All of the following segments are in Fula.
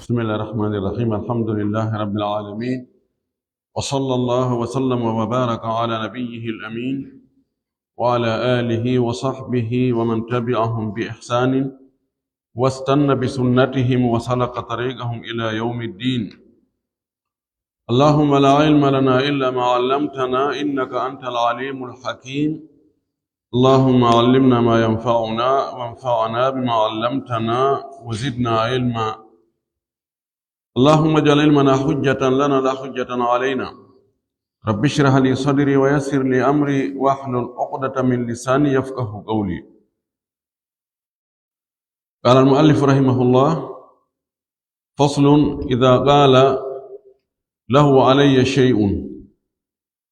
بسم الله الرحمن الرحيم. الحمد لله رب العالمين، وصلى الله وسلم وبارك على نبيه الأمين وعلى آله وصحبه ومن تبعهم بإحسان واستنى بسنتهم وسلك طريقهم إلى يوم الدين. اللهم لا علم لنا إلا ما علمتنا إنك أنت العليم الحكيم. اللهم علمنا ما ينفعنا وانفعنا بما علمتنا وزدنا علما. اللهم اجعل علمنا حجة لنا لا حجة علينا. رب اشرح لي صدري ويسر لي أمري واحلل عقدة من لساني يفقه قولي. قال المؤلف رحمه الله: فصل: إذا قال له علي شيء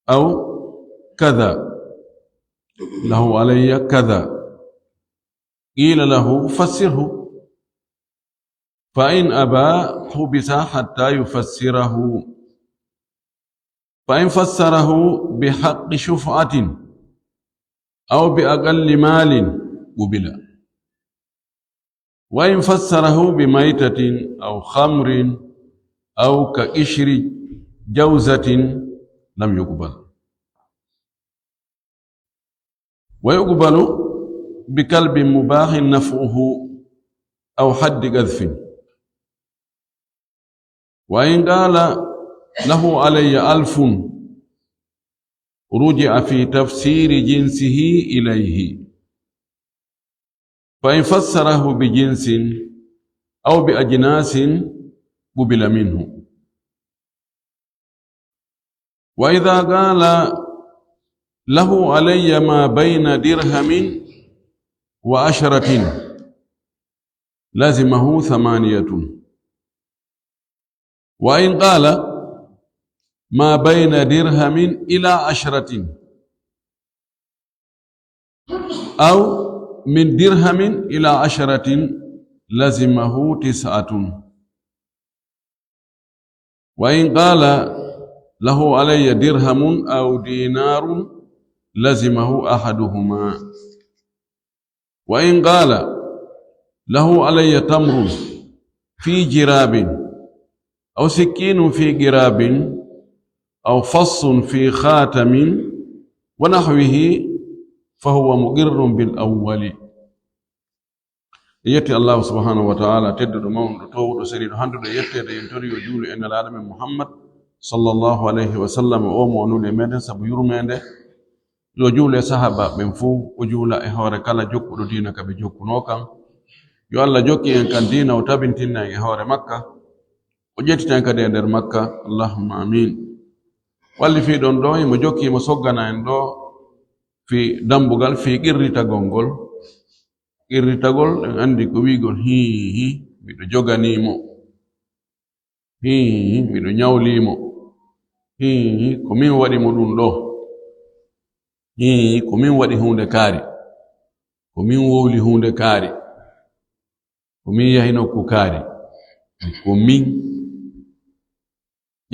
أو كذا، له علي كذا، قيل له فسره، فإن أبى حبس حتى يفسره، فإن فسره بحق شفعة أو بأقل مال قبل، وإن فسره بميتة أو خمر أو كقشر جوزة لم يقبل. ويقبل بكلب مباح نفعه أو حد قذف. وإن قال له علي 1000 رجع في تفسير جنسه إليه، فإن فسره بجنس أو بأجناس قبل منه. وإذا قال له علي ما بين درهم و10 لازمه 8. وإن قال ما بين درهم إلى 10 أو من درهم إلى 10 لازمه 9. وإن قال له علي درهم أو دينار لازمه أحدهما. وإن قال له علي تمر في جراب أو سكين في جراب أو فص في خاتم ونحوه فهو مقر بالأول. يأتي الله سبحانه وتعالى تدد مون تو سريد هندو يأتي ينتري يجول إن العالم محمد صلى الله عليه وسلم أمو نولي مدن سبو يرمين يجول صحابة من فو وجول إهورة كلا جوك ودينك بجوك نوكا يو الله جوكي إن كان دينا وتابن تنا إهورة مكة وجيت تانك دي در مكة. اللهم آمين. واللي في دون دوي مجوكي مسوغنا اندو في دمبوغال في قريتا غونغول. قريتا غول عندي كويغول هي ميدو جوغانيمو، هي ميدو نياوليمو، هي كومين وادي مودون دو، هي كومين وادي هوندي كاري، كومين وولي هوندي كاري، كومين يهينو كوكاري، كومين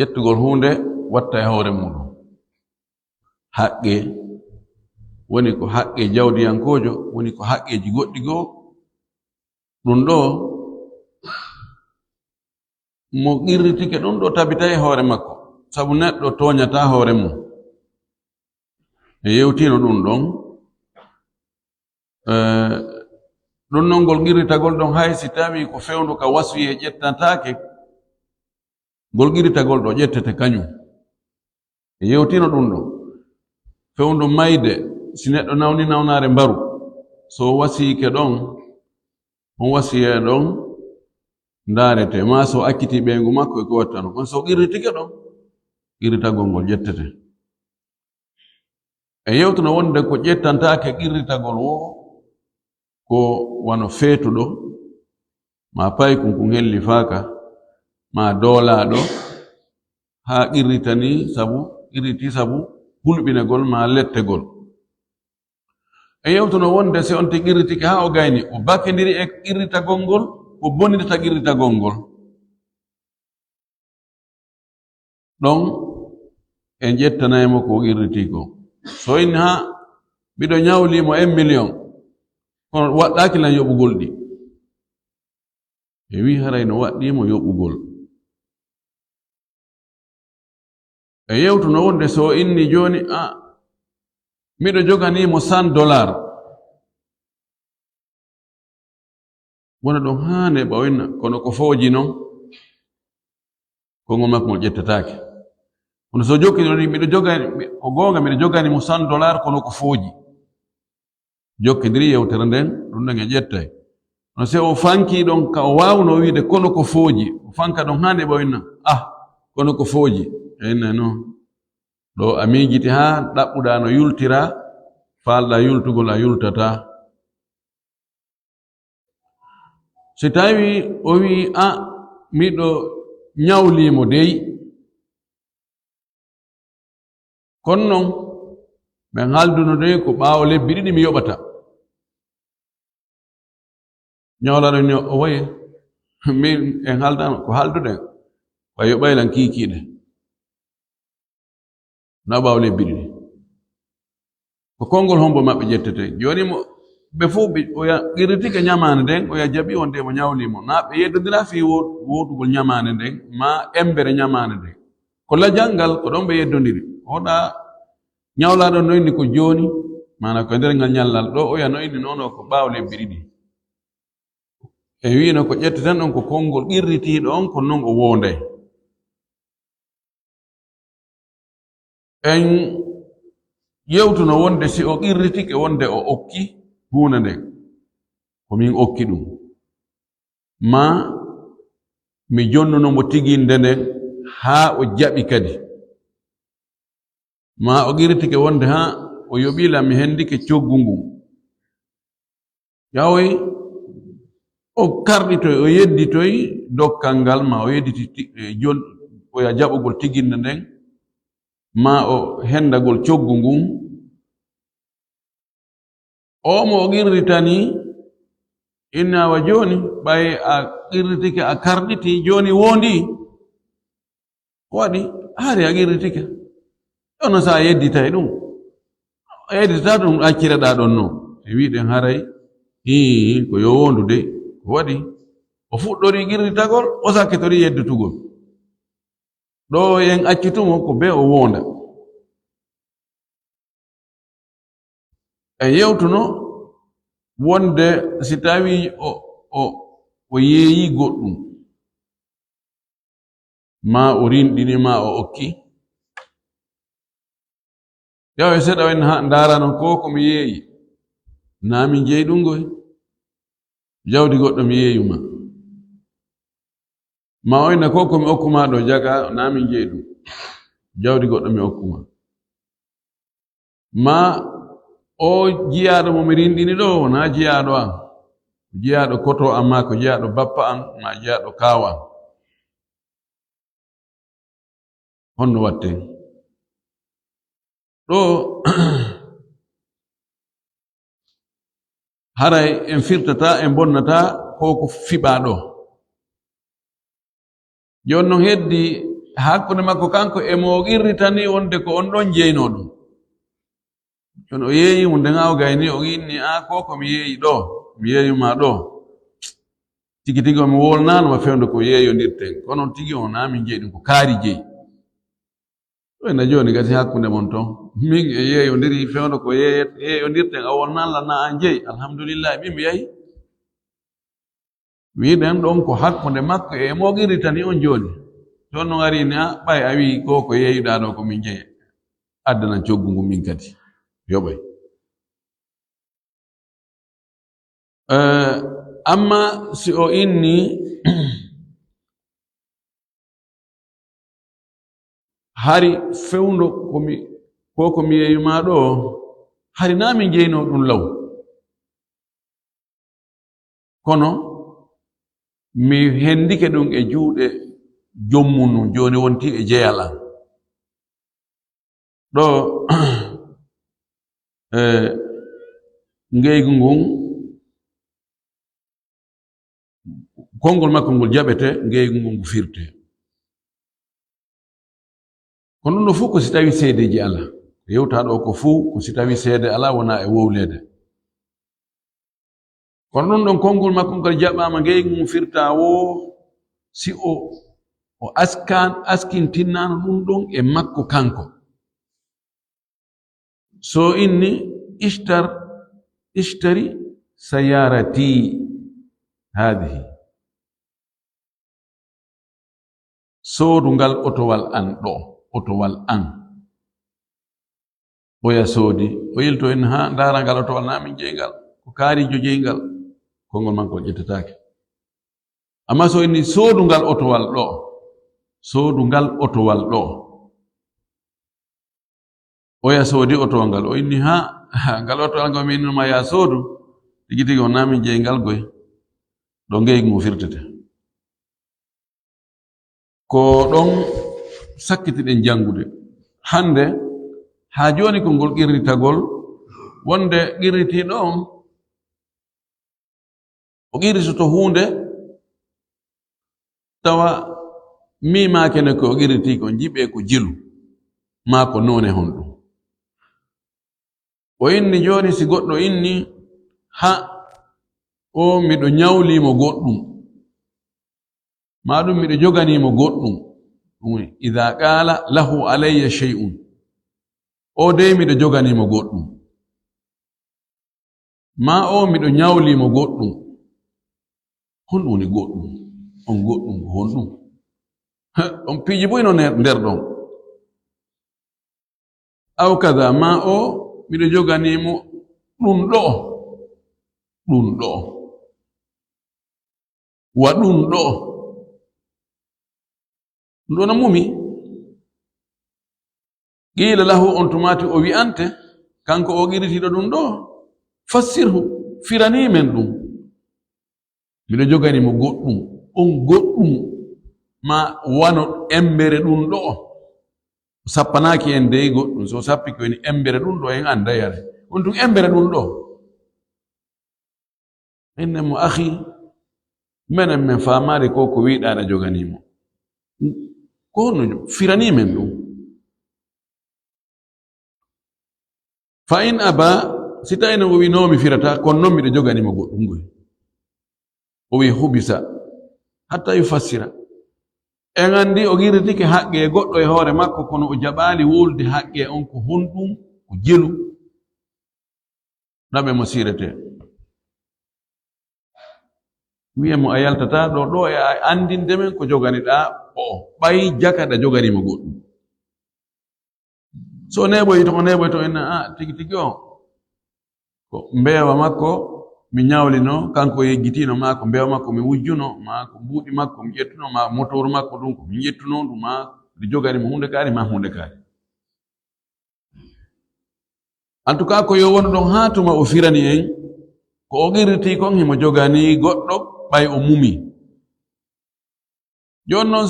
yettugol hunde watta e hoore muɗum. haqqe woni ko haqqe jawdiyankojo, woni ko haqqeji goɗɗi goo. ɗum ɗo mo qirritike ɗum ɗo tabita e hoore makko, sabu neɗɗo toñata hoore mum. e yewtino ɗum ɗon ɗum non ngol qirritagol ɗon hay si tawi ko fewndu ka waswi e ƴettantake, gol qirritagol ɗo ƴettete kañum. e yewtino ɗum ɗo fewndu mayde si neɗɗo nawni nawnare mbaru, so wasike ɗon on wasiye ɗon ndarete, ma so akkiti ɓeygu makko e ko wattano. kon so qirritike ɗon qirritagol ngol ƴettete. e yewtuno wonde ko ƴettantake qirritagol wo ko wano feetuɗo, ma paykum ko helli faaka, ma doolaɗo ha qirritani sabu qirriti sabu hulɓinegol ma lettegol. e yewtuno wonde si on ti qirritike ha o gayni o bakkediri e qirritagol ngol, o bonirta qirritagol ngol ɗon en ƴettanaymo ko qirriti ko. so inni ha mbiɗo ñawlimo 1 million kono waɗɗaki lan yoɓugol ɗi, e wi haray no waɗɗimo yoɓugol. E yewtu no wonde so inni joni miɗo joganimo $100 wona ɗum haane ɓawinna kono ko fooji noon konngol makko ngol ƴettatake. kono so jokkidoni miɗo jogani ko goonga miɗo joganimo $100 kono ko fooji jokkidiri yewtere nden ɗum ɗon e ƴettay. no se o fanki ɗon ka o wawno wiide kono ko fooji o fanka ɗon haane ɓawinna kono ko fooji eyna noon ɗo a miijiti ha ɗaɓɓuɗa no yultira falɗa yultugol a yultata. so tawi o wi miɗo ñawlimo dey kono noon ɓen halduno dey ko ɓaawo lebbi ɗiɗi mi yoɓata ñawlaɗo ni o wayi min en haldano ko halduɗen wa yoɓaylan kiikiiɗe na ɓaawo lebbi ɗiɗi ko konngol hombo maɓɓe ƴettete. joni mo ɓe fuu oya qirritike ñamande nden oya jaɓi on de mo ñawlimo na ɓe yeddodira fi woɗugol ñamande nden ma embere ñamande nden ko lajal ngal ko ɗon ɓe yeddodiri. oɗa ñawlaɗo no inni ko joni mana ko nder ngal ñallal ɗo oya no inni noon ko ɓaawo lebbi ɗiɗi e wino ko ƴetteten ɗon ko konngol qirritiɗo on kono noon o wonday. en yewtuno wonde si o qirritike wonde o okki huunde nden komin okki ɗum ma mi jonnunomo tiginde nden haa o jaɓi kadi ma o qirritike wonde o yoɓilam mi hendike coggu ngun yawoy o karɗitoy o yedditoy dokkal ngal ma o yedditi oya jaɓugol tiginde nden ma o hendagol coggu ngun mo o qirritani innawa joni ɓay a qirritike a karɗiti joni wondi waɗi haari a qirritike ɗono sa a yedditay ɗum a yeddita ɗum accireɗa ɗon noon e wiɗen haray ko yo wondu de ko waɗi o fuɗɗori qirritagol o sakkitori yeddutugol ɗo en accitumo ko be o wonda. en yewtuno wonde si tawi o yeeyi goɗɗum ma o rinɗini ma o okki yaw e seɗa en ndarano ko komi yeeyi na min jeeyi ɗum goy jawdi goɗɗo mi yeeyuma ma oyna ko komi okkuma ɗo jaga na min jeeyi ɗum jawdi goɗɗo mi okkuma ma o jiyaɗo mo mi rinɗini ɗo wona jiyaɗo am jiyaɗo koto am ma ko jiyaɗo bappa am ma jiyaɗo kaawa am honno watte ɗo haray en firtata en bonnata ko fiɓa ɗo joni noon heddi hakkude makko kanko emo qirritani wonde ko on ɗon jeyno ɗum jon o yeeyimo ndenga o gayni o inni ko komi yeeyi ɗo mi yeeyuma ɗo tigi tigi omi wolnanoma fewde ko yeeyondirten kono tigi o na min jeeyi ɗum ko kaari jeeyi ɗo ena joni gati hakkude mon toon min e yeeyodiri fewde ko yeeyondirten a wolnanla na an jeeyi alhamdulillah min mi yahi wiɗen ɗon ko hakkude makko e mo qirritani on joni toon no arini ɓay a wi ko yeeyuɗa ɗo ko min jeeyi addanan coggu ngu min kadi yoɓay. amma si o inni hari fewndo komi yeeyuma ɗo hari na min jeyno ɗum law kono mi hendike ɗum e juuɗe jommunu joni wonti e jeyal an ɗo ngeygu ngun konngol makko ngol jaɓete ngeygu ngun ngu firte kono ɗum ɗo fof ko si tawi seedeji ala yewta ɗo ko fuu ko si tawi seede ala wona e wowlede kono ɗon ɗon konngol makko ngal jaɓama ngey mum firta wo si o askintinnano ɗum ɗon e makko kanko. So inni ishtari sayarati hadihi, soodu ngal otowal an ɗo, otowal an. Oya soodi o yilto en ha ndara ngal otowal namin jeygal ko kaarijo jeygal, konngol makko ƴettatake. Amma so inni soodu ngal otowal ɗo, soodu ngal otowal ɗo, oya soodi otowal ngal, o inni ha ngal otowal ngal mi innoma ya soodu, tigi tigi on namin jeygal goy ɗo ngeygu mo firtete. Ko ɗon sakkitiɗen jangude hande ha joni ko ngol qirritagol, wonde qirritiɗo on o qirritoto hunde tawa mimakene ko o qirriti ko jiɓe ko jilu ma ko none honɗum. O inni joni si goɗɗo inni ha o miɗo ñawlimo goɗɗum, ma ɗum miɗo joganimo goɗɗum, idha qala lahu alayya shay'un, o dey miɗo joganimo goɗɗum, ma o miɗo ñawlimo goɗɗum, honɗum woni goɗɗum, on goɗɗum ko honɗum? On piiji boy no nder ɗon. Aw kada ma o miɗo joganimo ɗum ɗo, ɗum ɗo, wa ɗum ɗo, ɗum ɗo no mumi. Qila lahu, on tumati o wi'ante kanko o qirritiɗo ɗum ɗo, fassirhu, firani men ɗum. Miɗo joganimo goɗɗum, on goɗɗum ma wano embere ɗum ɗo, sappanaki en dey goɗɗum, so sappi ko woni embere ɗum ɗo en andayare, on ɗum embere ɗum ɗo. Inne mo akhi menen men famade ko ko wiɗaɗa joganimo, ko no firani men ɗum. Fa in aba, si tawino o wi no mi firata, kono noon miɗo joganimo goɗɗum goy, o wi hubisa hatta yufassira. En andi o qirritike haqqe e goɗɗo e hoore makko, kono o jaɓali wolde haqqe on ko honɗum, ko jelu, naɓe mo sirete. Wiyemo a yaltata ɗo ɗo e a andindemen ko joganiɗa o ɓay jakaɗa joganimo goɗɗum. So neɓoyi to o neɓoy to enna tigi tigi o ko mbewa makko mi ñawlino, kanko yejjitino ma ko mbewa makko mi wujjuno, ma ko mbuuɗi makko mi ƴettuno, ma motor makko ɗum ko mi ƴettuno ɗum, ma mi joganimo hunde kaari ma hunde kaari. En tout cas ko yo won ɗon ha tuma o firani en ko o qirriti kon himo jogani goɗɗo ɓay o mumi. Joni noon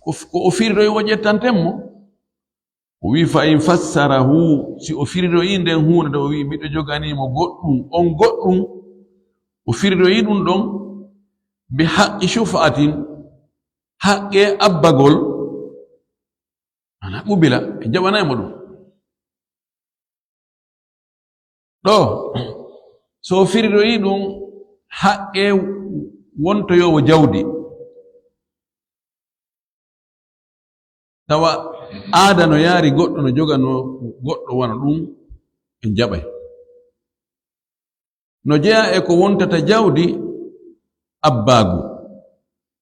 ko o firiɗo o ƴettantenmo, o wi fa in fassarahu, si o firiɗoyi nden hunde nde o wi miɗo joganimo goɗɗum, on goɗɗum o firiɗoyi ɗum ɗon bi haqqi shufa'atin, haqqe abbagol, ana ɓubila e jaɓanaymo ɗum ɗo. So o firiɗoyi ɗum haqqe wontoyowo jawdi, tawa aada no yaari goɗɗo no jogano goɗɗo wana ɗum en jaɓay. No jeya e ko wontata jawdi abbaagu,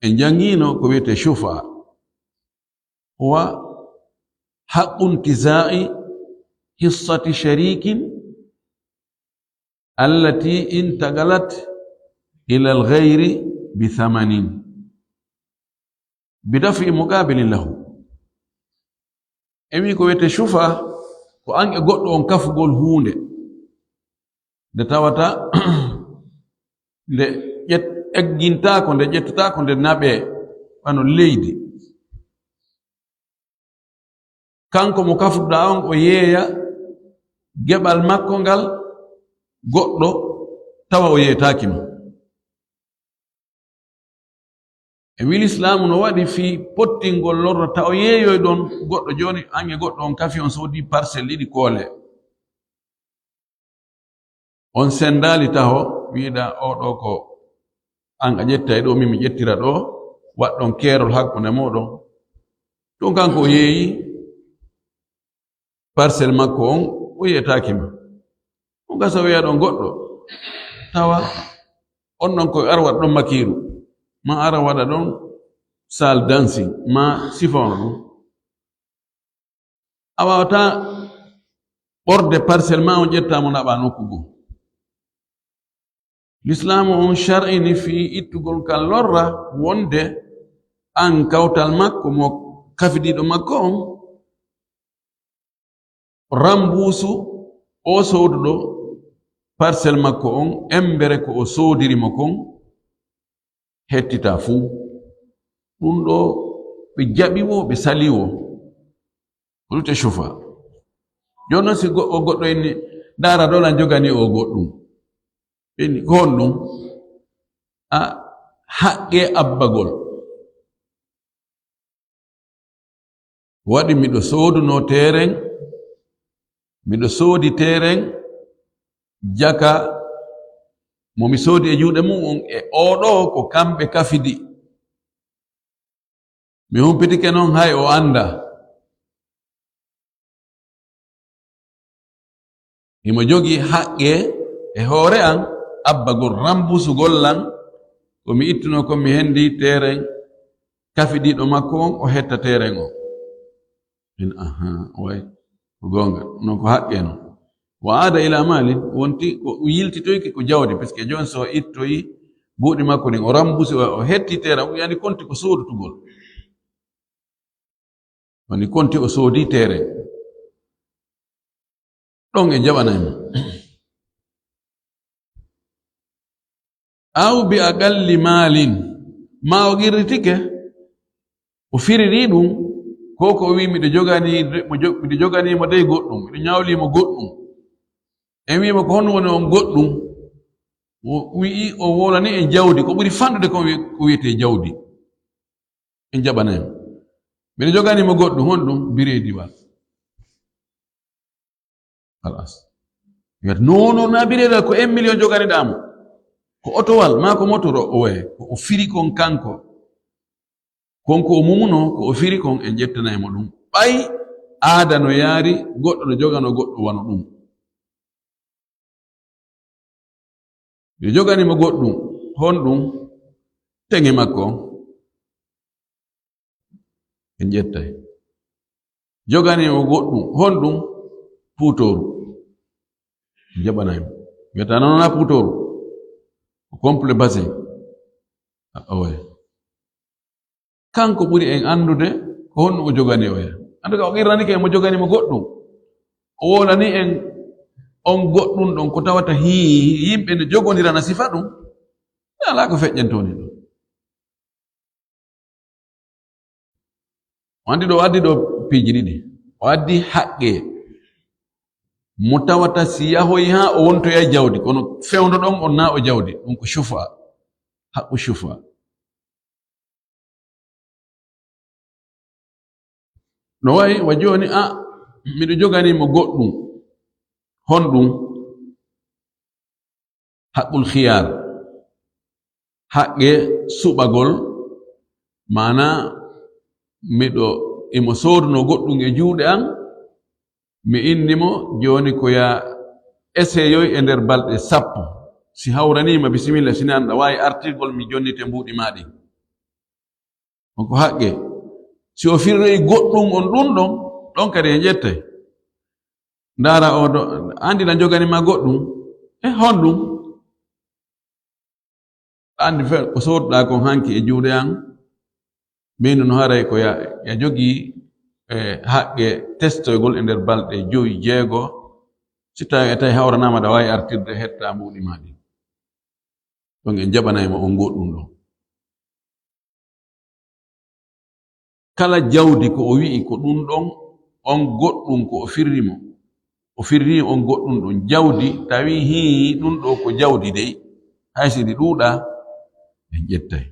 en jangino ko wiyete shufa, wa haqqu intizai hissati sharikin allati intaqalat ila alghayri bithamanin bidafi muqabilin lahu. Emi ko wiyete shufa ko an e goɗɗo on kafugol hunde nde tawata nde eggintako, nde ƴettotako nde naɓe ɓano leydi. Kanko mo kafuɗa on o yeeya geɓal makko ngal, goɗɗo tawa o yeetaki ma. E wili islamu no waɗi fi pottingol lorno ta o yeeyoy ɗon goɗɗo. Joni an e goɗɗo on kafi, on soodi parcelle ɗiɗi koole, on sendali taho wiida oɗo ko an a ƴetta ɗo min mi ƴettira ɗo waɗɗon keerol hakkunde moɗon ɗum kanko o yeeyi parcelle makko on o yi'etakima ɗum gasa wiya ɗon goɗɗo tawa on ɗon koye ara waɗa ɗon makiru ma ara waɗa ɗon salle dancing ma sifono ɗum a wawata ɓorde parcelle ma on ƴettamo naɓa nokkugo l'islamu on shar'ini fi ittugol kan lorra wonde an kawtal makko mo kafidiɗo makko on rambusu o sooduɗo parcelle makko on embere ko o soodirimo kon hettita fuu ɗum ɗo ɓe jaɓiwo ɓe saliwo rute chufa joni noon si o goɗɗo inni dara ɗolan jogani o goɗɗum ɓeni ko hon ɗum a haqqe abbagol waɗi miɗo sooduno teren miɗo soodi teren jaka momi soodi e juuɗe mum on e oɗo ko kamɓe kafidi mi humpitike noon hay o anda himo jogi haqqe e hoore an abbagol rambusugol an komi ittuno ko mi hendi teren kafidiɗo makko on o hetta teren o in way ko gonga non ko haqqe no wa ada ila mali wonti ko yiltitoyki ko jawdi par ce que joni so ittoyi buuɗi makko ɗin o rambusi o hetti teren o yani konti ko soodutugol woni konti o soodi teren ɗon e jaɓanaymo aw bi aqalli malin ma o girritike o firiri ɗum ko ko wi miɗo joganimo dey goɗɗum miɗo ñawlimo goɗɗum en wima ko honno woni on goɗɗum o wi'i o wolani e jawdi ko ɓuri fanɗude ko wiyete jawdi en jaɓanaymo miɗo joganimo goɗɗum honɗum biredi wa halas wiyata non na biredi ko 1 million joganiɗamo ko otowal ma ko motoro o waye ko o firi kon kanko konko o mumuno ko o firi kon en ƴettanaymo ɗum ɓay aada no yaari goɗɗo no jogano goɗɗo wano ɗum yo joganimo goɗɗum honɗum teŋe makko en ƴettay joganimo goɗɗum honɗum puutoru jaɓanaymo wiyata nonona puutoru ko complet basin owaye kanko ɓuri en andude ko honno o jogani oya andu ka o qirranike mo joganimo goɗɗum o wolani en on goɗɗum ɗon ko tawata yimɓe ne jogodirana sifa ɗum ala ko feƴƴantoni ɗum o andi ɗo o addi ɗo piiji ɗiɗi o addi haqqe mo tawata si yahoyi ha o wontoya jawdi kono fewndo ɗon on na o jawdi ɗum ko chufa haqqu chufa no wayi wa joni miɗo joganimo goɗɗum honɗum haqqul khiyar haqqe suɓagol mana miɗo imo sooduno goɗɗum e juuɗe an mi innimo joni ko ya essayoy e nder balɗe 10 si hawranima bisimilla sini an ɗa wawi artirgol mi jonnite mbuuɗi maɗi onko haqqe si o firroyi goɗɗum on ɗum ɗon kadi e ƴettay ndara o ɗo andi na joganima goɗɗum e honɗum andi fe ko sooduɗa kon hanki e juuɗe an min no haray ko ya jogi haqqe testoygol e nder balɗe 5 6 si tawi e tawi hawranama ɗa wawi artirde hetta mbuuɗi maɗi ɗon en jaɓanaymo on goɗɗum ɗo kala jawdi ko o wi'i ko ɗum ɗon on goɗɗum ko o firri on goɗɗum ɗon jawdi tawi ɗum ɗo ko jawdi dey hay si ɗi ɗuuɗa en ƴettay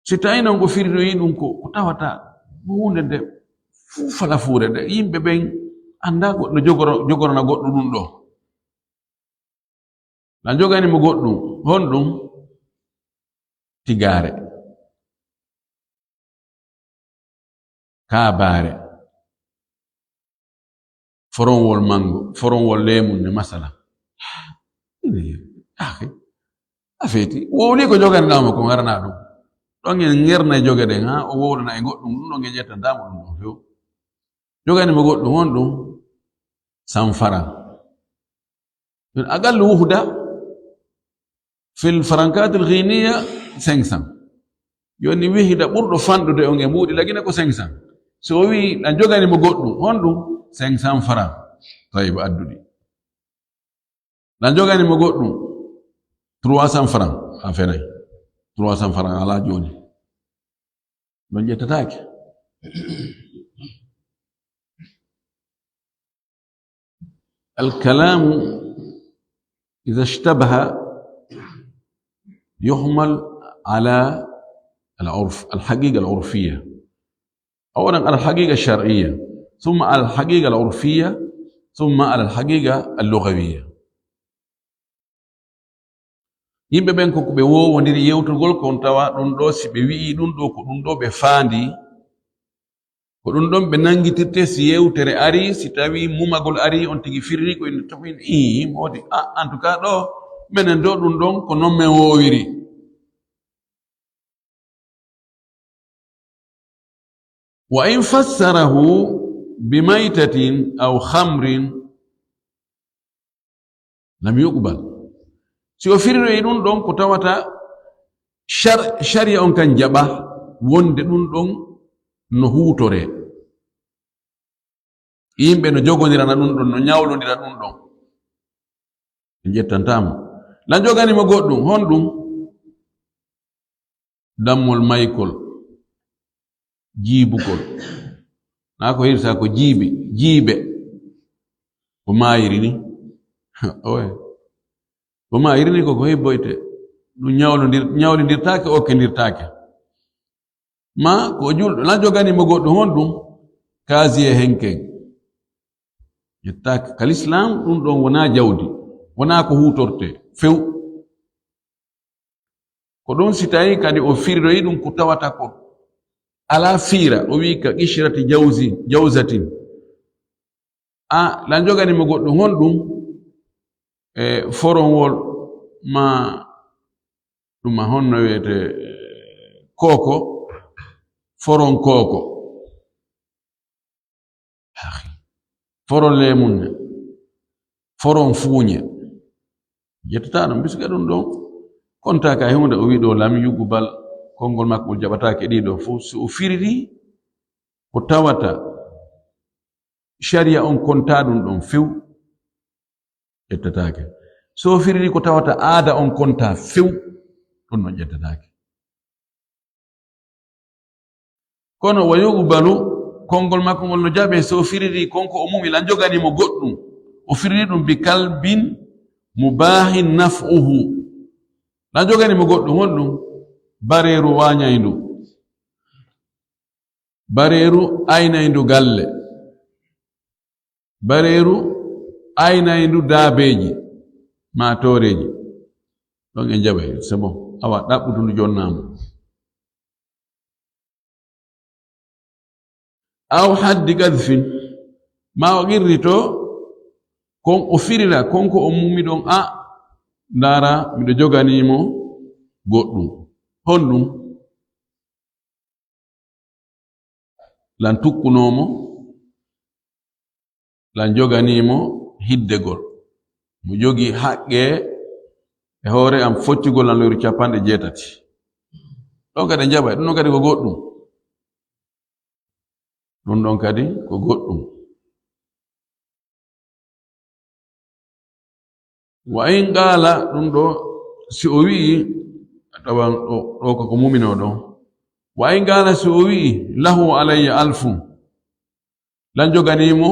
si tawi noon ko firroyi ɗum ko tawata hunde nde fuu fala fuure nde yimɓe ɓen anda goɗɗo jogorona goɗɗo ɗum ɗo lan jogani mo goɗɗum honɗum tigare kaabare foronwol mango foronwol lemunde masala afeeti wowni ko joganiɗama ko garana ɗum ɗon en ngerna joge ɗen ha o wowrana e goɗɗum ɗum ɗon e ƴettantamo ɗum ɗon few joganimo goɗɗum honɗum sanfara أقل وحدة في الفرنكات الغينية 500 يوني وحدة برضو فاندو دي أونغي مودي لكن أكو 500 سوي نجوغاني مغوطو هندو 500 فرنك طيب أدو دي نجوغاني مغوطو 300 فرنك أفناي 300 فرنك على جوني نجي تتاكي الكلام إذا اشتبه يحمل على العرف الحقيقة العرفية أولا على الحقيقة الشرعية ثم على الحقيقة العرفية ثم على الحقيقة اللغوية yimɓe ɓen ko ɓe wowodiri yewtugol kon tawa ɗum ɗo si ɓe wi'i ɗum ɗo ko ɗum ɗo ɓe faandi ko ɗum ɗon ɓe nangitirte si yewtere ari si tawi mumagol ari on tigi firri ko ene toɓi modi en tout cas ɗo minen ɗo ɗum ɗon ko non men wowiri wa in fassarahu bimaytatin aw khamrin lam yuqbal si o firri ɗum ɗon ko tawata sharia on kan jaɓa wonde ɗum ɗon no huutore yimɓe no jogodirana ɗum ɗon no ñawlodira ɗum ɗon ɓe jettantamo lan joganimo goɗɗum honɗum dammol maykol jiibugol na ko hirsa ko jiibe ko mayiri ni oye ko mayiri ni koko hebboyte ɗum ñawlodirtake okkedirtake ma ko julɗo lan joganimo goɗɗum honɗum kasiye henken yettake kalislam ɗum ɗon wona jawdi wona ko hutorte few ko ɗum si tawi kadi o firroyi ɗum ko tawata ko ala fiira o wi ka qishrati jawzatin lan joganimo goɗɗum honɗum foronwol ma ɗum honno wiyete koko foron koko foron lemunne foron fuuñe jettata ɗum bisga ɗum ɗon kontaka e hunde o wi ɗo lam yugubal konngol makko o jaɓatake ɗiɗo fof so o firri ko tawata sharia on konta ɗum ɗon few ƴettatake so firri ko tawata aada on konta few ɗum ɗon ƴettatake kono wa yuqbalu konngol makko ngol no jaɓe so firri konko o mumi lan joganimo goɗɗum o firri ɗum bi kalbin mubahin naf'uhu lan joganimo goɗɗum honɗum bareeru wañayndu bareeru aynayndu galle bareeru aynayndu daabeji matoreji ɗon e jaɓay c'est bon awa ɗaɓɓutundu jonnamo aw haddi gadfin ma o qirrito kon o firira konko o mumi ɗon ndara miɗo joganimo goɗɗum honɗum lan tukkunomo lan joganimo hiddegol mo jogi haqqe e hoore am foccugol an lewru 80 ɗon kadi jaɓay ɗum ɗon kadi ko goɗɗum ɗum ɗon kadi ko goɗɗum wa in qala ɗum ɗo si o wi'i tawan ɗo koko mumino ɗon wa in qala si o wi'i lahu alayya alfun lan joganimo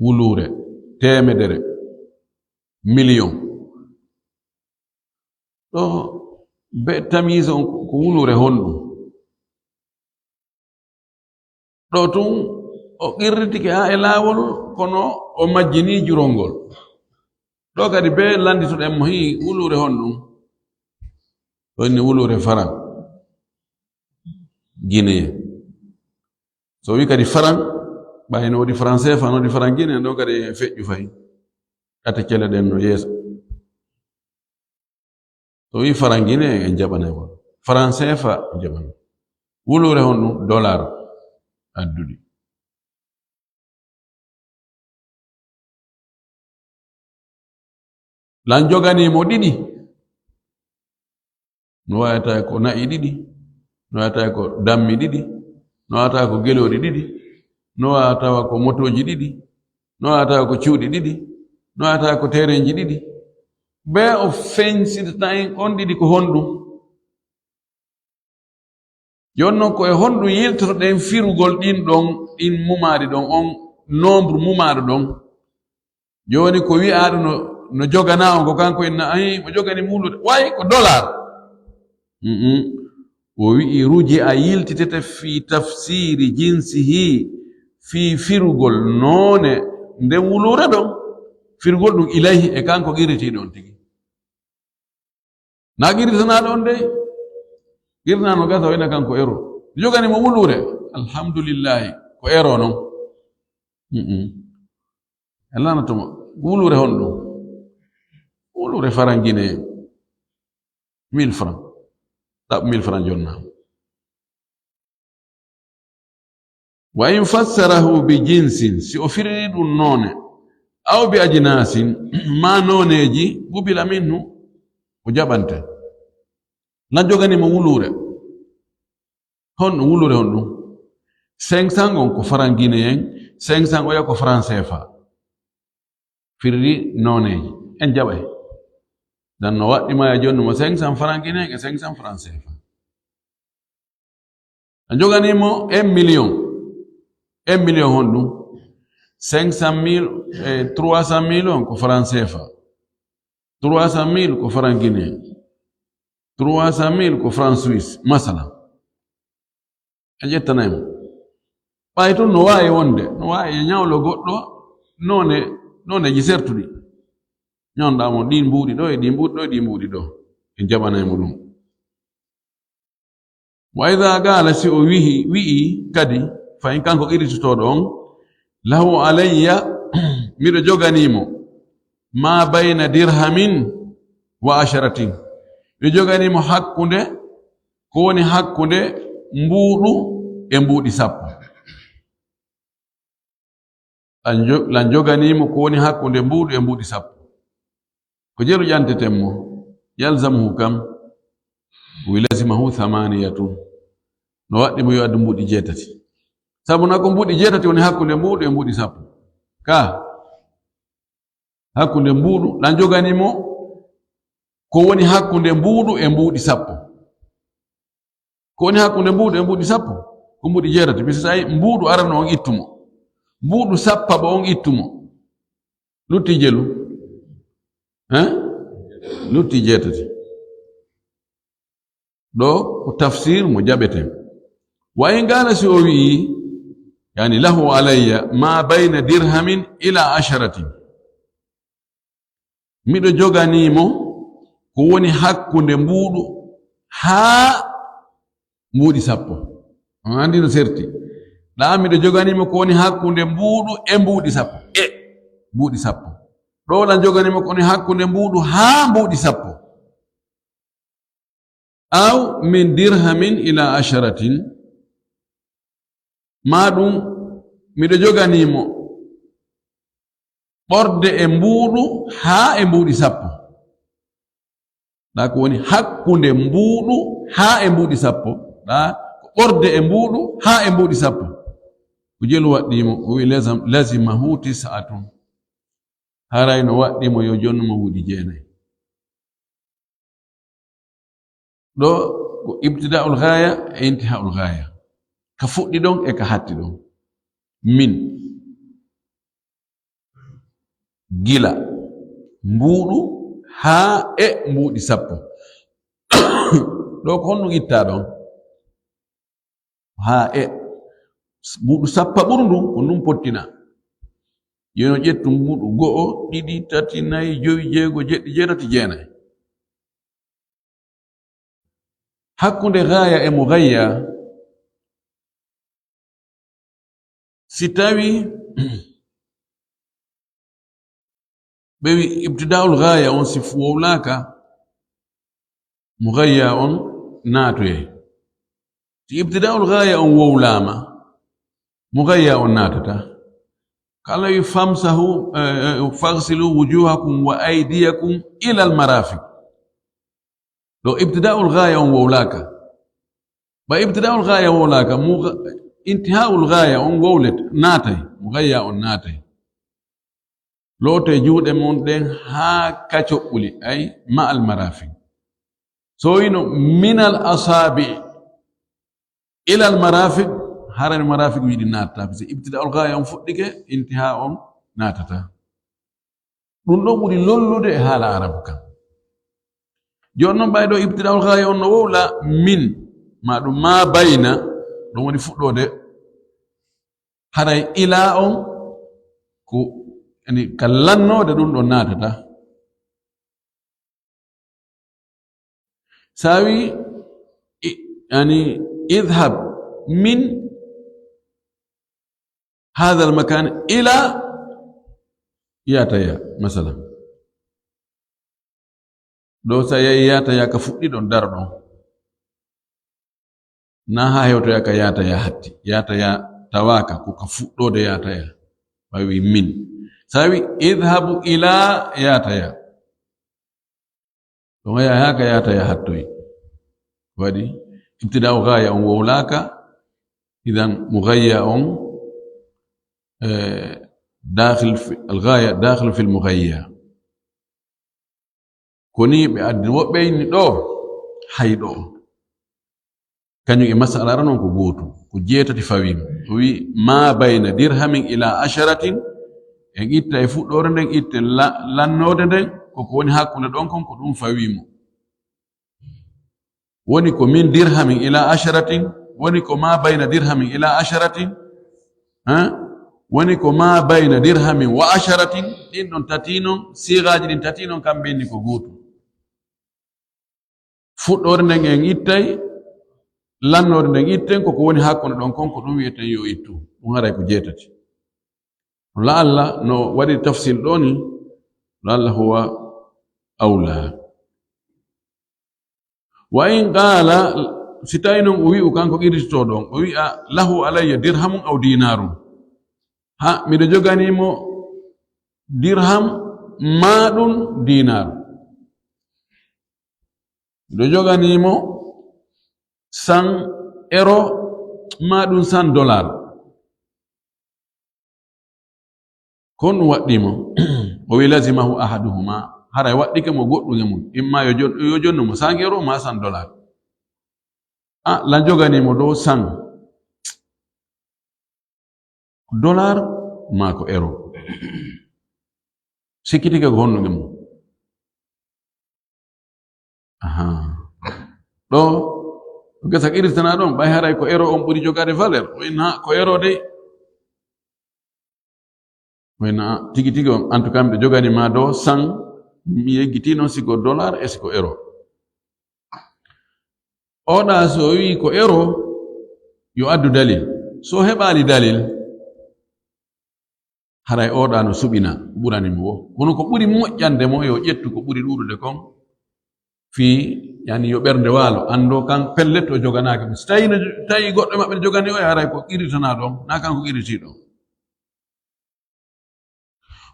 wulure temedere million ɗo be tamise on ko wulure honɗum ɗo tun o qirritike ha e laawol kono o majjini jurongol ɗo kadi be landituɗen mo hi wulure honɗum wonni wulure faran Guinée so wi kadi faran ɓayno woodi français fan woodi faran Guinée ɗo kadi feƴƴu fayi ata cele ɗen no yeeso so wi faran Guinée en jaɓanay won français fa jaɓana wulure honɗum dollar adduɗi lan joganimo ɗiɗi no wayata ko na'i ɗiɗi no wayata ko dammi ɗiɗi no wayata ko geloɗi ɗiɗi no wayata ko motoji ɗiɗi no wayata ko cuuɗi ɗiɗi no wayata ko terenji ɗiɗi be o feñsitata en on ɗiɗi ko honɗum jonnon ko e honɗum yiltotoɗen firugol ɗin mumari ɗon on nombre mumari ɗon joni ko wi'aɗo no jogana on ko kanko inna ay mo jogani mulude way ko dollar o wi'i ruji a yiltitete fi tafsiri jinsihi fi firugol noone nden wulure ɗon firugol ɗum ilayhi e kanko qirritiɗo on tigi na qirritanaɗo on dey qirnano gasa wayna kanko ero jogani mo wulure alhamdulillahi ko ero noon allanatomo wulure honɗum wulure faran Guinée 1000 francs ɗaɓ 1000 francs jonna wa in fassarahu bi jinsin si o firiri ɗum noone aw bi ajnasin ma nooneji qubila minhu o jaɓante lan joganimo wulure honɗum wulure honɗum 500 on ko faran Guinéen 500 oya ko franc CFA firiri nooneji en jaɓay dan no waɗɗima e joni mo 500 franc Guinéen e 500 franc CFA a joganimo 1 million honɗum 500 000 e 300 000 on ko franc CFA 300 000 ko franc Guinéen 300 000 ko franc Suisse masala a ƴettanaymo ɓay tun no wawi wonde no wawi e ñawlo goɗɗo noneji sertuɗi ñonɗamo ɗi mbuuɗi ɗo e ɗi mbuuɗi ɗo e ɗi mbuuɗi ɗo e jaɓanaymo ɗum wa ida gala si o wi'i kadi fayin kanko qirritotoɗo on lahu alayya miɗo joganimo ma bayna dirhamin wa asharatin miɗo joganimo hakkunde ko woni hakkunde mbuuɗu e mbuuɗi sappo lan joganimo ko woni hakkunde mbuuɗu e mbuuɗi sappo ko jeru ƴantetenmo yalzamuhu kam wi lazimahu 8 no waɗɗi mo yo addu mbuuɗi 8 sabu na ko mbuuɗi 8 woni hakkunde mbuuɗu e mbuuɗi sappo ka hakkunde mbuuɗu lan joganimo ko woni hakkunde mbuuɗu e mbuuɗi sappo ko woni hakkunde mbuuɗu e mbuuɗi sappo ko mbuuɗi 8 mi so tawi mbuuɗu arano on ittumo mbuuɗu sappaɓo on ittumo lutti jelu lutti 8 ɗo ko tafsir mo jaɓeten wa in gala si o wi'i yani lahu alayya ma bayna dirhamin ila 10 miɗo joganimo ko woni hakkunde mbuuɗu haa mbuuɗi sappo on andi no serti ɗa miɗo joganimo ko woni hakkunde mbuuɗu e mbuuɗi sappo mbuuɗi sappo ɗo lan joganimo ko woni hakkunde mbuuɗu haa mbuuɗi sappo aw min dirhamin ila 10 ma ɗum miɗo joganimo ɓorde e mbuuɗu haa e mbuuɗi sappo ɗa ko woni hakkunde mbuuɗu haa e mbuuɗi sappo ɗa ko ɓorde e mbuuɗu haa e mbuuɗi sappo ko jelu waɗɗimo o wi lazimahu 9 haray no waɗɗimo yo jonnumo wuuɗi 9 ɗo ko ibtida'ul ghaya e intiha'ul ghaya ka fuɗɗi ɗon e ka hatti ɗon min gila mbuuɗu haa e mbuuɗi sappo ɗo ko honɗum itta ɗon haa e mbuɗu sappa ɓurndu ko ndum pottina yeno ƴettu mbuɗu go'o ɗiɗi tati nayi joyi jeego jeɗɗi jeetati jeenayi hakkunde gaya e mugayya si tawi ɓe wi ibtida'ul gaya on si wowlaka mugayya on naatoye si ibtida'ul gaya on wowlama mugayya on naatata kala wi famsahu faghsilu wujuhakum wa aydiyakum ila al marafiq ɗo ibtida'ul gaya on wowlaka ba ibtida'ul gaya wowlaka intiha'ul gaya on wowlet naatay mugayya on naatay loote juuɗe mon ɗen haa kacoɓɓuli ay ma al marafiq so wino min al asabi ila al marafiq haran marafiq wiɗi naatata parce que ibtida'ul gaya on fuɗɗike intiha on naatata ɗum ɗon ɓuri lollude e haala arabu kam joni noon ɓayɗo ibtida'ul gaya on no wowla min ma ɗum ma bayna ɗum woni fuɗɗode haray ila on ko yani ka lannode ɗum ɗon naatata sawi yani idhab min هذا المكان إلى ياتيا مثلا لو ياتيا كفؤي دون دارو نها هيوتو يا ياتيا حتي ياتيا تواكا كفؤدو دي ياتيا وي من ساوي اذهب إلى ياتيا لو يا ياتيا حتوي ودي ابتداء غاية وولاكا إذا مغيّة داخل في الغاية داخل في المغيّة كوني بأدن وبين دو حيدو كانوا مسألة رنون كبوتو كجيتة تفاويم وي ما بين درهم إلى 10 يجيت يفوت دورن يجيت لانودن كوني هاكون دونكم كدوم فاويمو ونكو من درهم إلى 10 ونكو ما بين درهم إلى 10 ها woni ko ma bayna dirhamin wa 10 ɗin ɗon tatinon sigaji ɗin tatinon kam ɓenni ko gootu fuɗɗorde nden en ittay lannorde nden itten koko woni hakkunde ɗon kon ko ɗum wiyeten yo ittu ɗum haray ko jeetati la allah no waɗi tafsil ɗo ni la allah huwa awla wa in qala si tawi noon o wi'u kanko qirtito ɗon o wi'a lahu alayya dirhamun aw dinarum ha miɗo joganimo dirham maɗum dinar miɗo joganimo 100 euro maɗum 100 dollar kon ɗum waɗɗimo o wi lazimahu ahaduhuma haray waɗɗike mo goɗɗum e mum imma yo jonnumo 100 euro ma 100 dollar lan joganimo dow 100 dollar ma ko euro sikkitike ko honnude mum ɗo gesa qirtana ɗon ɓay haray ko euro on ɓuri jogade valeur oyna ko euro de oyna tigi tigi on en tout cas mbiɗo jogani ma dow 100 mi yeggiti noon siko dollar e siko euro oɗa so wi ko euro yo addu dalil so heɓali dalil haray oɗa no suɓina ɓuranimo wo kono ko ɓuri moƴƴande mo yo ƴettu ko ɓuri ɗuɗude kon fi yani yo ɓernde waalo ando kan pellet o joganaki so tawi goɗɗo maɓɓe ne jogani o e haray ko qirritana ɗon na kanko qirriti ɗon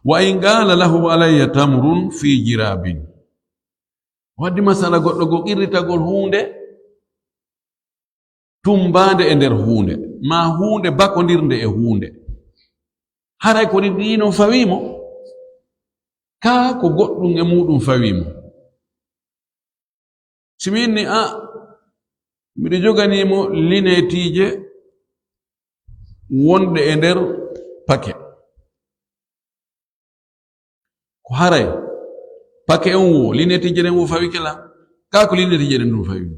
wa in qala lahu alayya tamrun fi jirabin waddi masala goɗɗo go qirritagol hunde tumbande e nder hunde ma hunde bakodirde e hunde haray ko ɗino fawimo ka ko goɗɗum e muɗum fawimo siminni miɗo joganimo linetije wonde e nder paquet ko haray paquet on wo linetije ɗen wo fawi kela ka ko linetije ɗen ɗum fawimo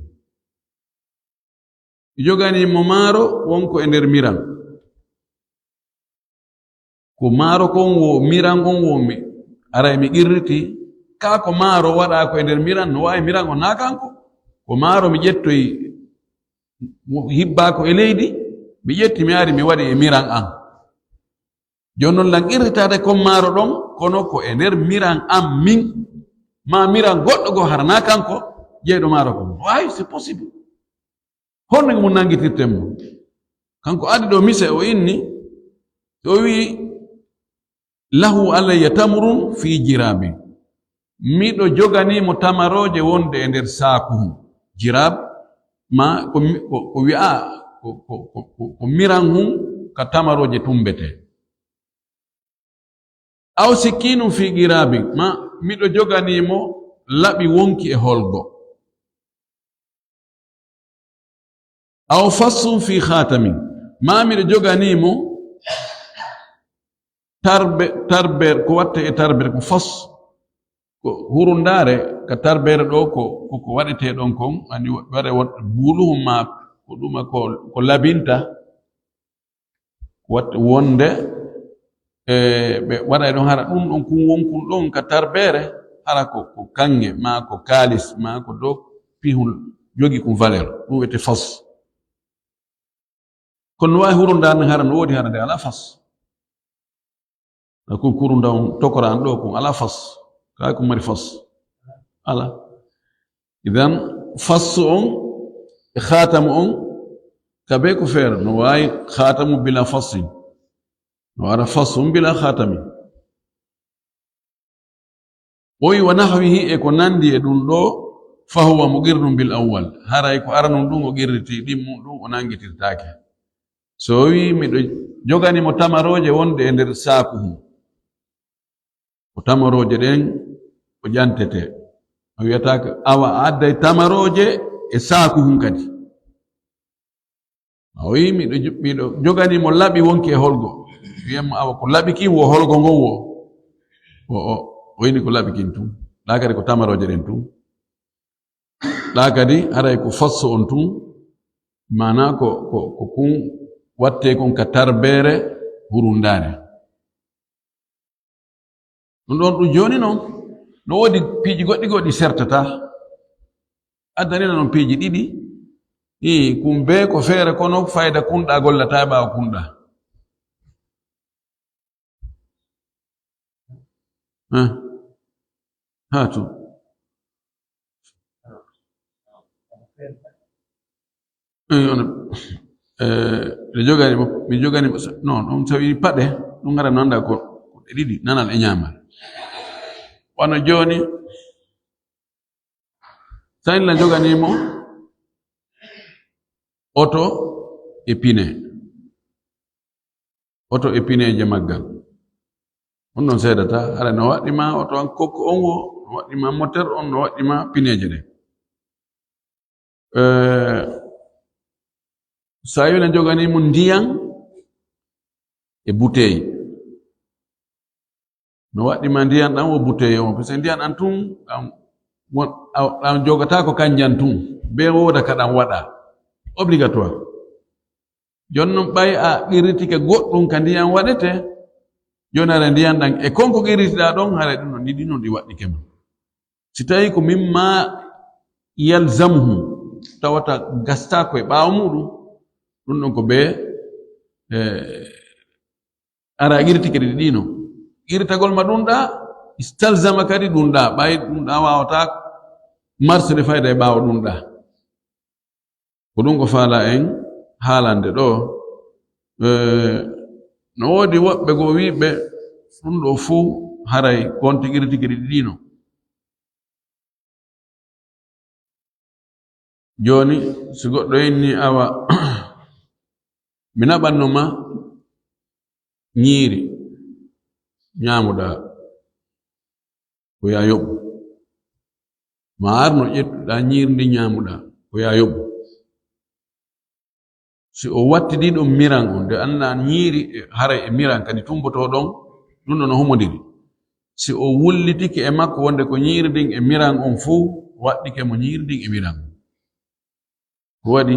joganimo maaro wonko e nder miram ko maaro kon wo miran on wo mi ara mi qirriti ka ko maaro waɗa ko e nder miran no wawi miran o nakanko ko maaro mi ƴettoyi hibbako e leydi mi ƴetti mi ari mi waɗi e miran an joni noon lan qirritade kon maaro ɗon kono ko e nder miran an min ma miran goɗɗo go harana kanko jeyɗo maaro ko wawi c'est possible honno mo nangitirten mo kanko adi ɗo mise o inni o wi lahu alayya tamrun fi jirabi miɗo joganimo tamaroje wonde e nder sakuhum jirab ma ko wi'a ko miran hum ka tamaroje tumbete aw sikkinum fi girabi ma miɗo joganimo laɓi wonki e holgo aw fassum fi khatamin ma miɗo joganimo tarber ko watte e tarber ko fas ko hurundare ka tarbere ɗo ko waɗete ɗon kon ani waɗe buluhum ma ko ɗuma ko labinta watte wonde ɓe waɗa ɗon hara ɗum ɗon kun wonkun ɗon ka tarbere hara ko kange ma ko kalis ma ko dow pihul jogi kum valeur ɗum wiyete fas kono no wawi hurundare no hara no woodi hara nde ala fas ko kurunda on tokoran ɗo kon ala fas kay ko mari fas ala idan fas on e khatamu on kabe ko feere no wawi khatamu bila fassin no ara fassum bila khatami oyi wa nahwihi e ko nandi e ɗum ɗo fahuwa muqirrun bil awwal haray ko aranon ɗum o qirriti ɗimmum ɗum o nangitirtake so wi miɗo joganimo tamaroje wonde e nder sakuhum ko tamaroje ɗen ko ƴantete o wiyatake awa adday tamaroje e sakuhum kadi o wi miɗo joganimo laɓi wonki e holgo wiyamo awa ko laɓi kin wo holgo ngon wo o yini ko laɓi kin tum ɗa kadi ko tamaroje ɗen tum ɗa kadi haray ko fasso on tum mana ko kun watte kon ka tarbere hurundare ɗum ɗon ɗum joni noon no woodi piiji goɗɗi sertata addanina noon piiji ɗiɗi kum be ko feere kono fayda kunɗa gollata e ɓaawa kunɗa ha to mi joganimo non ɗum tawi paɗe ɗum gara nanda ko ɗe ɗiɗi nanal e ñamal wano joni sainla joganimo oto e pineje maggal on non seedata hara no waɗɗima oto an kokko on wo no waɗɗima moteur on no waɗɗima pineje ɗe sa yona joganimo ndiyan e bouteille no waɗɗima ndiyan ɗan wo bouteille on par ce que ndiyan ɗan tun ɗan jogata ko kanjan tun be woda kaɗan waɗa obligatoire joni noon ɓay a qirritike goɗɗum ka ndiyan waɗete joni hara ndiyan ɗan e konko qirritiɗa ɗon hara ɗum no ɗiɗi noon ɗi waɗɗike ma si tawi ko mimma yalzamuhu tawata gasta koye ɓaawo muɗum ɗum ɗon ko ɓe ara qirritike ɗi ɗino qirritagol ma ɗum ɗa istalzama kadi ɗum ɗa ɓay ɗum ɗa wawata marsude fayda e ɓaawo ɗum ɗa ko ɗum ko faala en haalande ɗo no woodi woɓɓe go wiɓe ɗum ɗo fuu haray konti qirritike ɗi ɗino joni si goɗɗo inni awa mi naɓannoma ñiiri ñaamuɗa ko ya yoɓu ma arno ƴettuɗa ñiiri ndi ñaamuɗa ko ya yoɓu si o wattidi ɗum miran on nde anna ñiiri haray e miran kadi tumboto ɗon ɗum ɗo no humodiri si o wullitike e makko wonde ko ñiiri ndin e miran on fuu waɗɗike mo ñiiri ndin e miran ko waɗi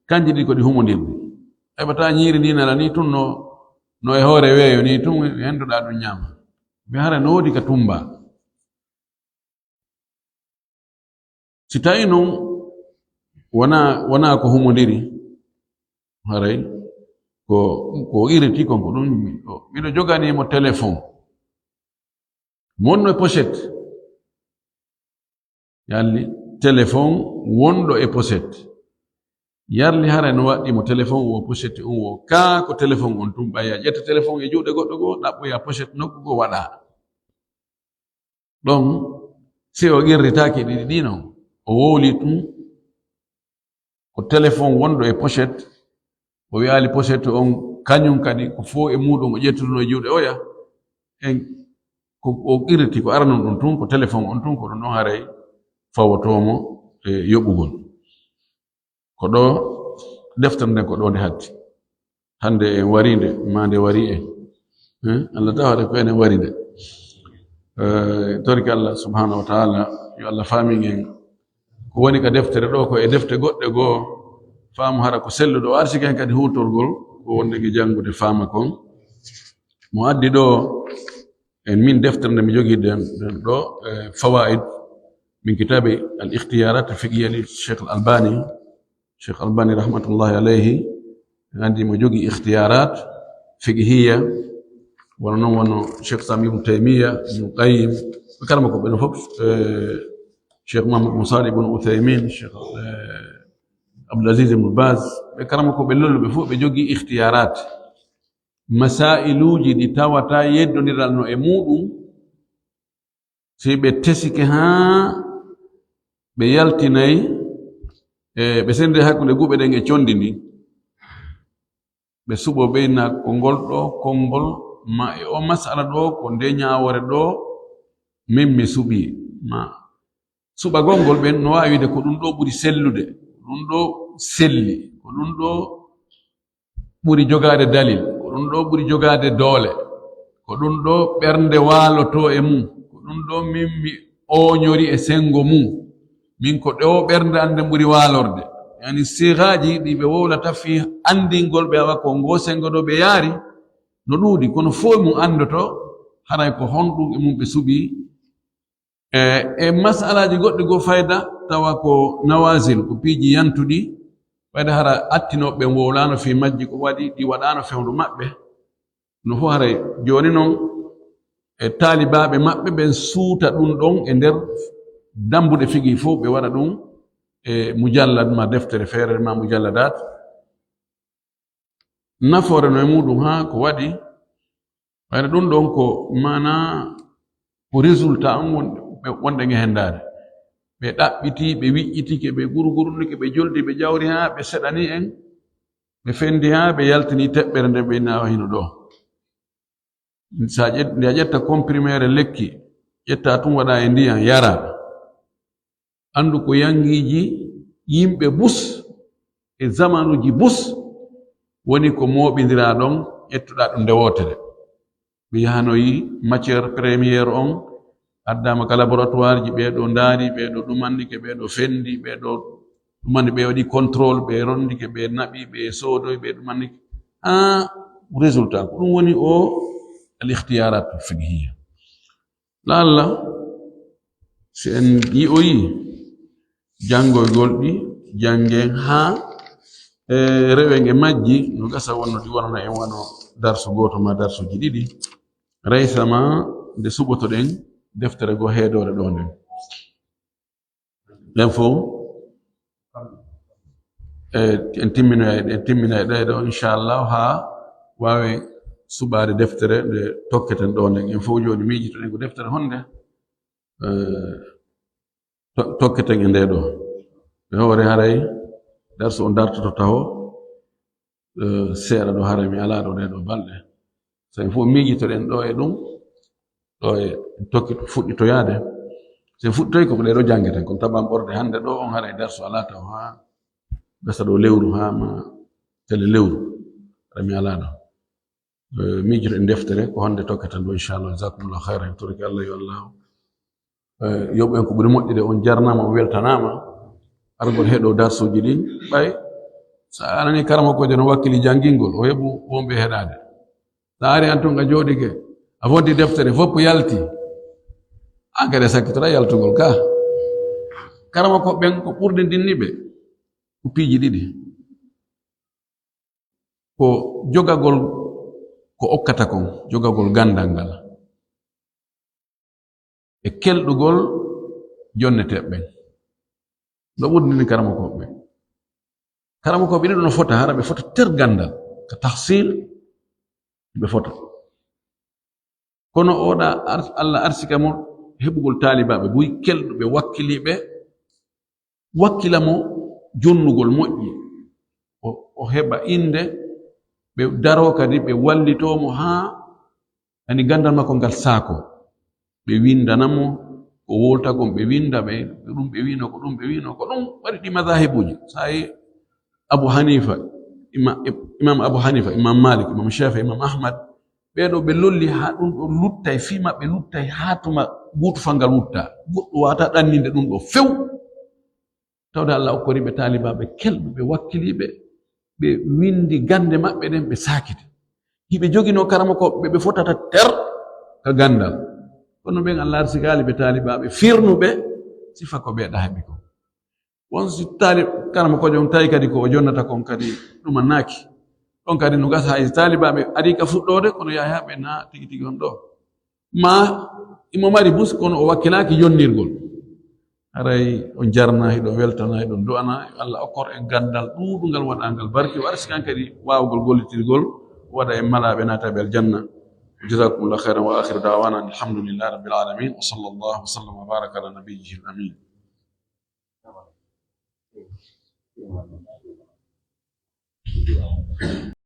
kanji ɗi ko ɗi humodirɗi heɓata ñiiri ndi nala ni tun no no e hoore weeyo ni tun henduɗa ɗum ñaama mi hara no woodi ka tumba si tawi noon wona ko humodiri haray ko iriti kon ko ɗum miɗo joganimo téléphone wonno e pochette yalli téléphone wonɗo e pochette yarli hara no waɗɗimo téléphone wo pochette on wo ka ko téléphone on tum ɓaya ƴetta téléphone e juuɗe goɗɗo goo ɗaɓɓoya pochette nokku goo waɗa ɗon si o irritaki ɗiɗi ɗi non o wowli tum ko téléphone wonɗo e pochette o wiyali pochette on kañum kadi ko fo e muɗum o ƴettuno e juuɗe oya en ko o irriti ko aranon ɗum tun ko téléphone on tun ko ɗum ɗon haray fawotomo e yoɓugol ko ɗo deftere nden ko ɗo nde hatti hande en wari nde ma nde wari en Allah tawade ko enen wari nde torki Allah subhanahu wa taala yo Allah faamin en ko woni ka deftere ɗo ko e defte goɗɗe goo faamu hara ko selluɗo o arsiki hen kadi hutorgol ko wonde gi janngude faama kon mo addi ɗo en min deftere nde mi jogii den ɗo fawaid min kitabe al ikhtiyarat fiqhiyya li Cheikh Albani rahmatullahi alayhi andi mo jogii ikhtiyarat fiqhiyya wala noon wono Cheikh Sami ibn Taymiya ibn Qayyim kalama ko ɓen fof Cheikh Muhammad bin Salih ibn Uthaymin Cheikh Abdulaziz ibn Baz ɓe karama ko ɓe lolluɓe fof ɓe jogii ikhtiyarat masailuji ɗi tawata yeddodiral no e muɗum si ɓe tesike haa ɓe yaltinayi ɓe sendi hakkunde guɓe ɗen e condi ndi ɓe suɓo ɓeyna konngol ɗo konngol ma e o masala ɗo ko nde ñawore ɗo min mi suɓi ma suɓagol ngol ɓen no wawi wide ko ɗum ɗo ɓuri sellude ko ɗum ɗo selli ko ɗum ɗo ɓuri jogade dalil ko ɗum ɗo ɓuri jogade doole ko ɗum ɗo ɓernde waaloto e mum ko ɗum ɗo min mi oñori e sengo mum min ko ɗo ɓernde ande ɓuri waalorde yani sihaji ɗi ɓe wowlata fi andingol ɓe awa ko ngo sengo ɗo ɓe yaari no ɗuuɗi kono fof mum andoto haray ko honɗum e mum ɓe suɓi e masalaji goɗɗi goo fayda tawa ko nawasil ko piiji yantuɗi ɓayde hara attinoɓe wowlano fi majji ko waɗi ɗi waɗano fewndo maɓɓe no fof haray joni noon e taalibaɓe maɓɓe ɓen suuta ɗum ɗon e nder dambuɗe figi fof ɓe waɗa ɗum e mujallad ma deftere feere ma mujalladat nafoore no e muɗum ha ko waɗi ɓayde ɗum ɗon ko mana ko résultat on wonɗe e hendade ɓe ɗaɓɓiti ɓe wiƴƴitike ɓe gurgurnike ɓe joldi ɓe jawri ha ɓe seɗani en ɓe fendi ha ɓe yaltini teɓɓere nde ɓe nawa hino ɗo sa nde a ƴetta comprimére lekki ƴetta tum waɗa e ndiyam yara andu ko yangiji yimɓe bus e zamanuji bus woni ko moɓidira ɗon ƴettuɗa ɗum nde wotere ɓe yahanoyi matiére premiére on addama ka laboratoire ji ɓeɗo ndaari ɓeɗo ɗumannike ɓeɗo fendi ɓeɗo ɗumanni ɓe waɗi contrôle ɓe rondike ɓe naɓi ɓe soodoy ɓe ɗumannike ha résultat ko ɗum woni o al ikhtiyarat fiqhiyya lalla si en yi'oyi jangoygol ɗi jangen ha rewen e majji no gasa wonno ɗi wonano en wano darsu goto ma darsuji ɗiɗi reysama nde suɓotoɗen deftere go heedore ɗo nden ɗen fof en timmina e ɗeɗo inchallah ha wawe suɓade deftere nde tokketen ɗo nden en fof joni miijitoɗen ko deftere honde tokketen e ndeɗo ɓe hoore haray darsu o dartoto tawo seeɗa ɗo haray mi ala ɗo ɗeɗo balɗe so en fof miijitoɗen ɗo e ɗum ɗo e tokki fuɗɗitoyaade so fuɗɗitoy koko ɗeɗo jangeten kono taban ɓorde hande ɗo on haray darsu ala taw ha gasa ɗo lewru ha ma tele lewru aɗa mi ala ɗo miijito en deftere ko honde tokketen ɗo inchallah jasakumullah hayra en torki Allah yo Allah yoɓ en ko ɓuri moƴƴude on jarnama o weltanama argol heɗo darsuji ɗin ɓay sa anani karama koje no wakkili jangingol o heɓu wonɓe heɗade saari antunga jooɗike a foddi deftere fopp yalti an kadi sakkitoɗa yaltugol ka karama ko ɓen ko ɓurde dinniɓe ko piiji ɗiɗi ko jogagol ko okkata kon jogagol gandal ngal e kelɗugol jonneteɓɓen no ɓurdini karama koɓe ɗiɗo no fota hara ɓe fota ter gandal ko tahsil ɓe fota kono oɗa Allah arsika mo heɓugol talibaɓe boyi kelɗuɓe wakkiliɓe wakkila mo jonnugol moƴƴi o heɓa inde ɓe daro kadi ɓe wallitomo ha ani gandal makko ngal saako ɓe windanamo ko wolta kon ɓe winda ɓe ɗum ɓe wino ko ɗum ɓe wino ko ɗum waɗi ɗi madahibuji sayi Abu Hanifa imam Abu Hanifa imam Malik imam Shafi imam Ahmad ɓeɗo ɓe lolli ha ɗum ɗo luttay fi maɓɓe luttay ha tuma buutu fangal wutta goɗɗo wata ɗanninde ɗum ɗo few tawde Allah okkoriɓe talibaɓe kelɓuɓe wakkiliɓe ɓe windi gande maɓɓe ɗen ɓe sakiti hiɓe jogino karama ko ɓe fotata ter ka gandal kono ɓen Allah arsikali ɓe talibaɓe firnuɓe sifa ko ɓeeɗa heɓi ko won si karama ko jon tawi kadi ko o jonnata kon kadi ɗum annaki ɗon kadi no gasa hay talibaɓe ari ka fuɗɗode kono yahaɓe na tigi tigi on ɗo ma imo mari bus kono o wakkilaki yonnirgol haray on jarna hiɗon weltana hiɗon du'ana Allah okkor en gandal ɗuɗungal waɗangal barki o arsikan kadi wawgol gollitirgol waɗa en malaɓe nataɓe aljanna jazakumullahu khairan wa akhiru da'wana alhamdulillahi rabbil alamin wa sallallahu wa sallam wa baraka ala nabiyyihi al-amin.